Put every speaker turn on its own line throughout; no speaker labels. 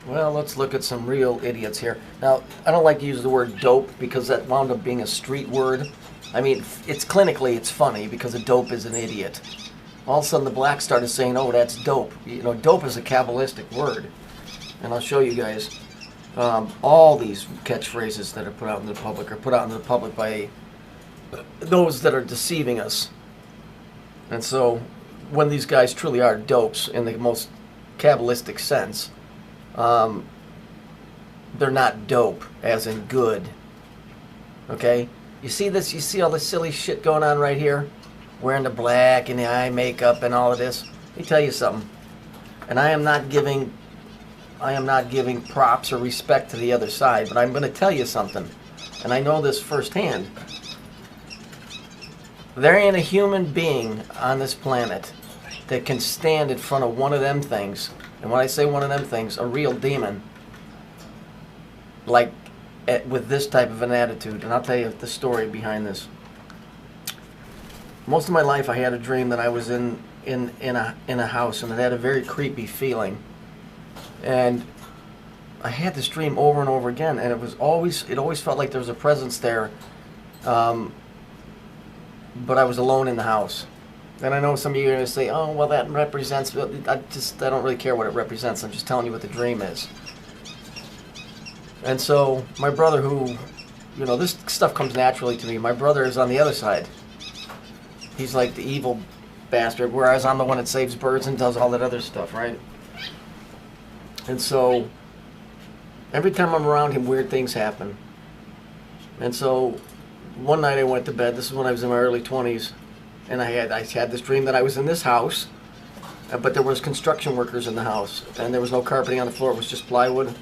Well, let's look at some real idiots here. Now, I don't like to use the word dope because that wound up being a street word. I mean, it's clinically, it's funny because a dope is an idiot. All of a sudden, the blacks started saying, "Oh, that's dope." You know, dope is a Kabbalistic word, and I'll show you guys all these catchphrases that are put out into the public are put out into the public by those that are deceiving us. And so, when these guys truly are dopes in the most Kabbalistic sense, they're not dope, as in good. Okay? You see this? You see all this silly shit going on right here? Wearing the black and the eye makeup and all of this. Let me tell you something. And I am not giving props or respect to the other side, but I'm going to tell you something. And I know this firsthand. There ain't a human being on this planet that can stand in front of one of them things. And when I say one of them things, a real demon, like with this type of an attitude. And I'll tell you the story behind this. Most of my life I had a dream that I was in a house, and it had a very creepy feeling. And I had this dream over and over again, and it always felt like there was a presence there, but I was alone in the house. And I know some of you are going to say, "Oh, well, that represents," I don't really care what it represents. I'm just telling you what the dream is. And so my brother, who, you know, this stuff comes naturally to me. My brother is on the other side. He's like the evil bastard, whereas I'm the one that saves birds and does all that other stuff, right? And so every time I'm around him, weird things happen. And so one night I went to bed. This is when I was in my early 20s. And I had this dream that I was in this house, but there was construction workers in the house, and there was no carpeting on the floor. It was just plywood,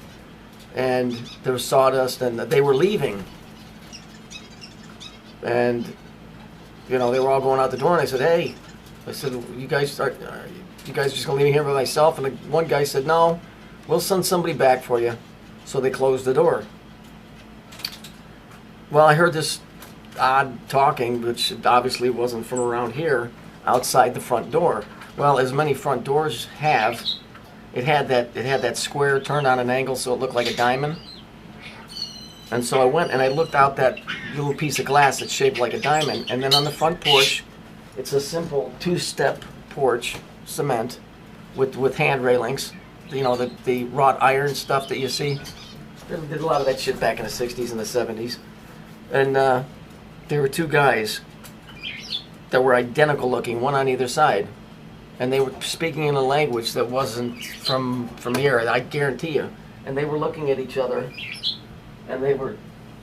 and there was sawdust, and they were leaving. And you know, they were all going out the door, and I said, "Hey," I said, you guys just gonna leave me here by myself?" And one guy said, "No, we'll send somebody back for you." So they closed the door. Well, I heard this odd talking, which obviously wasn't from around here, outside the front door. Well, as many front doors have, it had that square turned on an angle so it looked like a diamond. And so I went and I looked out that little piece of glass that's shaped like a diamond, and then on the front porch, it's a simple two-step porch, cement, with hand railings. You know, the wrought iron stuff that you see. They did a lot of that shit back in the 60s and the 70s. And there were two guys that were identical looking, one on either side. And they were speaking in a language that wasn't from here, I guarantee you. And they were looking at each other, and they were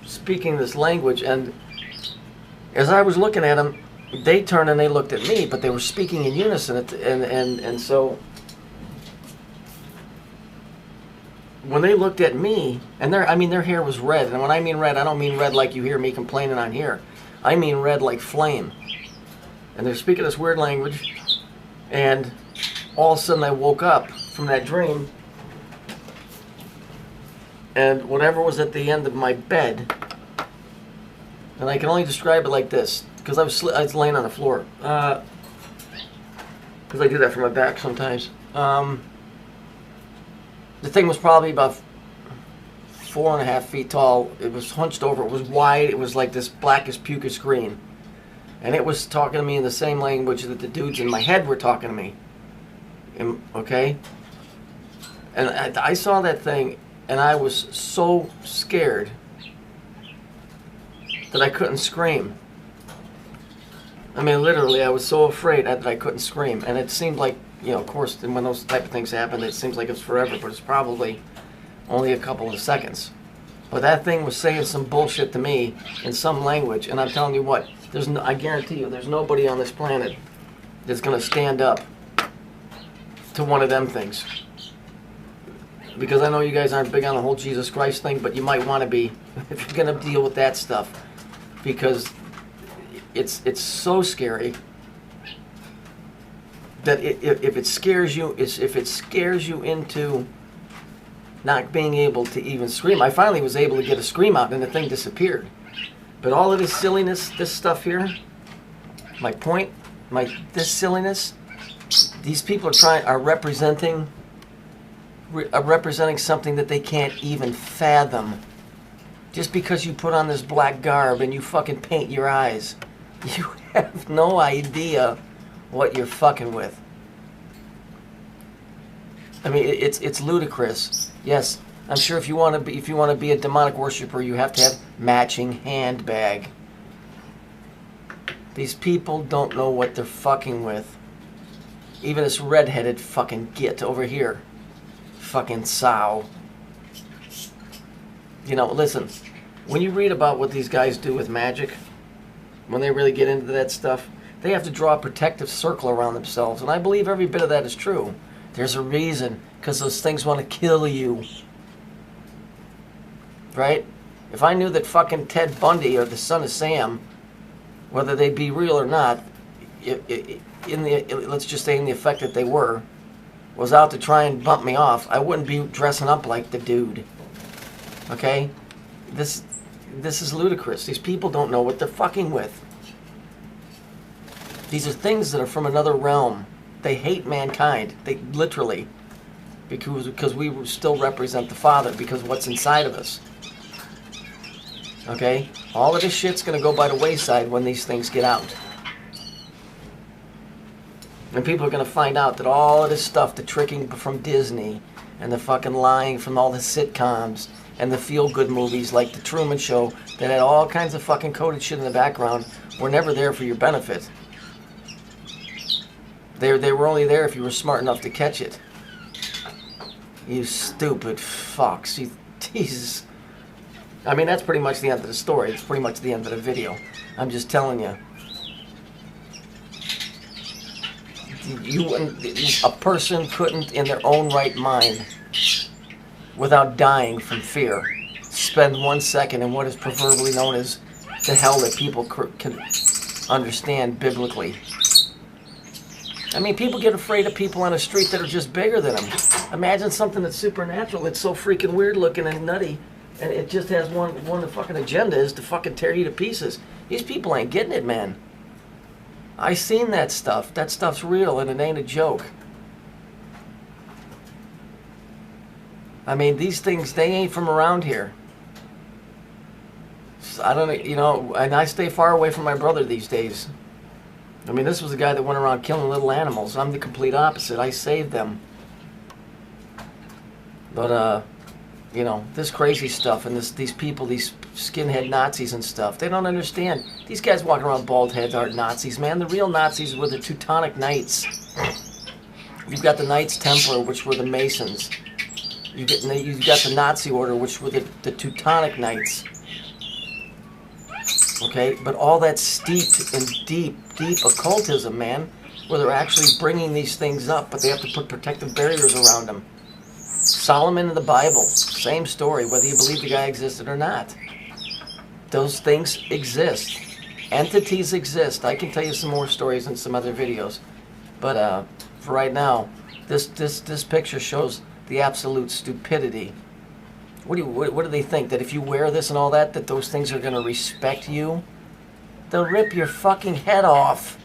speaking this language. And as I was looking at them, they turned and they looked at me, but they were speaking in unison. And so when they looked at me, and their hair was red. And when I mean red, I don't mean red like you hear me complaining on here. I mean red like flame. And they're speaking this weird language. And all of a sudden I woke up from that dream, and whatever was at the end of my bed, and I can only describe it like this, because I was laying on the floor, because I do that for my back sometimes. The thing was probably about 4.5 feet tall. It was hunched over. It was wide. It was like this blackish pukish green. And it was talking to me in the same language that the dudes in my head were talking to me. Okay? And I saw that thing, and I was so scared that I couldn't scream. I mean, literally, I was so afraid that I couldn't scream. And it seemed like, you know, of course, when those type of things happen, it seems like it's forever, but it's probably only a couple of seconds. But that thing was saying some bullshit to me in some language, and I'm telling you what, I guarantee you, there's nobody on this planet that's going to stand up to one of them things. Because I know you guys aren't big on the whole Jesus Christ thing, but you might want to be if you're going to deal with that stuff, because it's so scary that if it scares you into not being able to even scream. I finally was able to get a scream out, and the thing disappeared. But all of this silliness, this stuff here, this silliness, these people are representing representing something that they can't even fathom. Just because you put on this black garb and you fucking paint your eyes, you have no idea what you're fucking with. I mean, it's ludicrous. Yes, I'm sure if you want to be a demonic worshiper, you have to have matching handbag. These people don't know what they're fucking with. Even this redheaded fucking git over here. Fucking sow. You know, listen, when you read about what these guys do with magic, when they really get into that stuff, they have to draw a protective circle around themselves. And I believe every bit of that is true. There's a reason, because those things want to kill you. Right? If I knew that fucking Ted Bundy or the son of Sam, whether they be real or not, let's just say in the effect that they were, was out to try and bump me off, I wouldn't be dressing up like the dude. Okay? This is ludicrous. These people don't know what they're fucking with. These are things that are from another realm. They hate mankind. They literally, because we still represent the Father, because of what's inside of us. Okay? All of this shit's going to go by the wayside when these things get out. And people are going to find out that all of this stuff, the tricking from Disney, and the fucking lying from all the sitcoms, and the feel-good movies like The Truman Show, that had all kinds of fucking coded shit in the background, were never there for your benefit. They were only there if you were smart enough to catch it. You stupid fucks. Jesus. I mean, that's pretty much the end of the story. It's pretty much the end of the video. I'm just telling you. A person couldn't, in their own right mind, without dying from fear, spend 1 second in what is proverbially known as the hell that people can understand biblically. I mean, people get afraid of people on the street that are just bigger than them. Imagine something that's supernatural, that's so freaking weird looking and nutty, and it just has one fucking agenda, is to fucking tear you to pieces. These people ain't getting it, man. I seen that stuff. That stuff's real, and it ain't a joke. I mean, these things, they ain't from around here. I don't, you know, and I stay far away from my brother these days. I mean, this was the guy that went around killing little animals. I'm the complete opposite. I saved them. But, you know, this crazy stuff and these people, these skinhead Nazis and stuff, they don't understand. These guys walking around bald heads aren't Nazis, man. The real Nazis were the Teutonic Knights. You've got the Knights Templar, which were the Masons. You've got the Nazi Order, which were the Teutonic Knights. Okay, but all that's steeped in deep occultism, man, where they're actually bringing these things up, but they have to put protective barriers around them. Solomon in the Bible, same story, whether you believe the guy existed or not. Those things exist. Entities exist. I can tell you some more stories in some other videos, but for right now, this picture shows the absolute stupidity. What do they think? That if you wear this and all that those things are going to respect you? They'll rip your fucking head off.